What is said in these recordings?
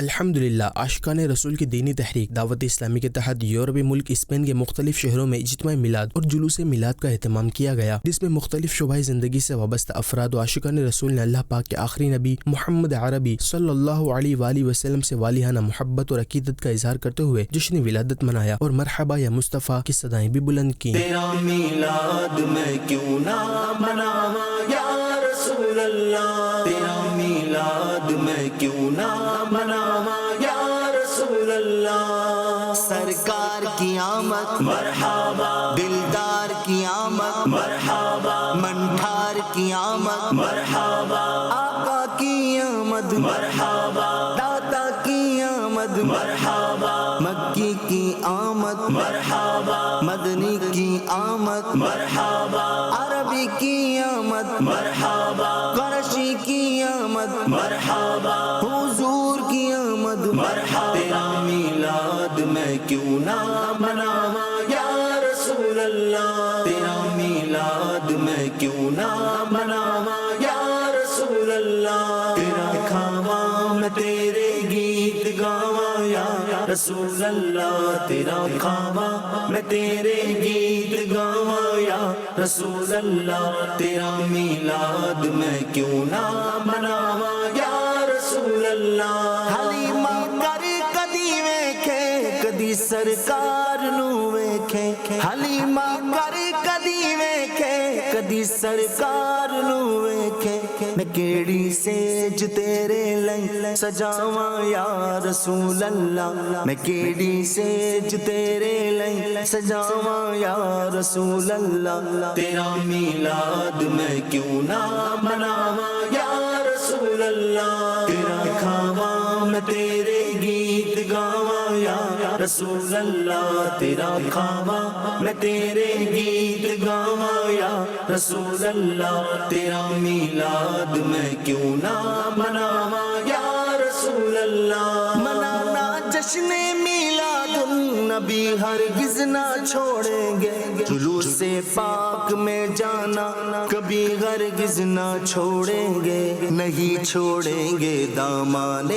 الحمدللہ عاشقان رسول کی دینی تحریک دعوت اسلامی کے تحت یورپی ملک اسپین کے مختلف شہروں میں اجتماع میلاد اور جلوس میلاد کا اہتمام کیا گیا، جس میں مختلف شعبۂ زندگی سے وابستہ افراد و عاشقان رسول نے اللہ پاک کے آخری نبی محمد عربی صلی اللہ علیہ وآلہ وسلم سے والہانہ محبت اور عقیدت کا اظہار کرتے ہوئے جشن ولادت منایا اور مرحبا یا مصطفیٰ کی صدائیں بھی بلند کیں۔ تیرا میلاد میں کیوں نہ مناواں یا رسول اللہ، تیرا میلاد میں کیوں نہ مناواں یا رسول اللہ۔ سرکار کی آمد مرحبا، دلدار کی آمد مرحبا، منٹھار کی آمد مرحبا، آقا کی آمد مرحبا، داتا کی آمد مرحبا، مکی کی آمد مرحبا، مدنی کی آمد مرحبا، عربی کی آمد مرحبا، قرشی کی آمد مرحبا، حضور کی آمد مرحبا۔ تیرا میلاد میں کیوں نہ مناواں یا رسول اللہ، تیرا میلاد میں کیوں نہ مناواں یا رسول اللہ۔ تیرا کھاواں میں تیرے گیت گاواں یا رسول اللہ، تیرا کھاواں میں تیرے گیت گاواں یا رسول اللہ۔ تیرا میلاد میں کیوں نہ مناواں یا رسول اللہ۔ حلیمہ کر کدی ویکھے کدی سرکار نو ویکھے، حلیمہ کر کدی ویکھے کدی سرکار نو ویکھے، میں کیڑی سیج تیرے لئی سجاواں یا رسول اللہ، میں کیڑی سیج تیرے لئی سجاواں یا رسول اللہ۔ تیرا میلاد میں کیوں نہ مناواں یا رسول اللہ، تیرا کھاواں میں تیرے گیت گاواں یا رسول اللہ، تیرا کھاواں میں تیرے گیت گاواں یا رسول اللہ۔ تیرا میلاد میں کیوں نہ مناواں یا رسول اللہ۔ منانا جشن میلاد النبی ہرگز نہ چھوڑیں گے، جلوس پاک میں جانا کبھی ہرگز نہ چھوڑیں گے، نہیں چھوڑیں گے دامان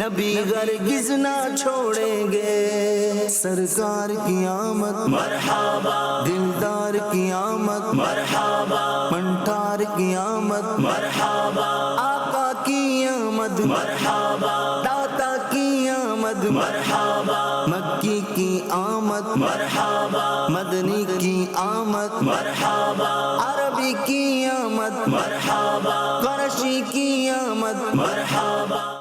نبی ہرگز نہ چھوڑیں گے۔ سرکار کی آمد مرحبا، دلدار کی آمد مرحبا، منٹھار کی آمد مرحبا، آقا کی آمد مرحبا، داتا کی آمد مرحبا، مکی کی آمد مرحبا، مدنی کی آمد مرحبا، عربی کی آمد مرحبا، قرشی کی آمد مرحبا۔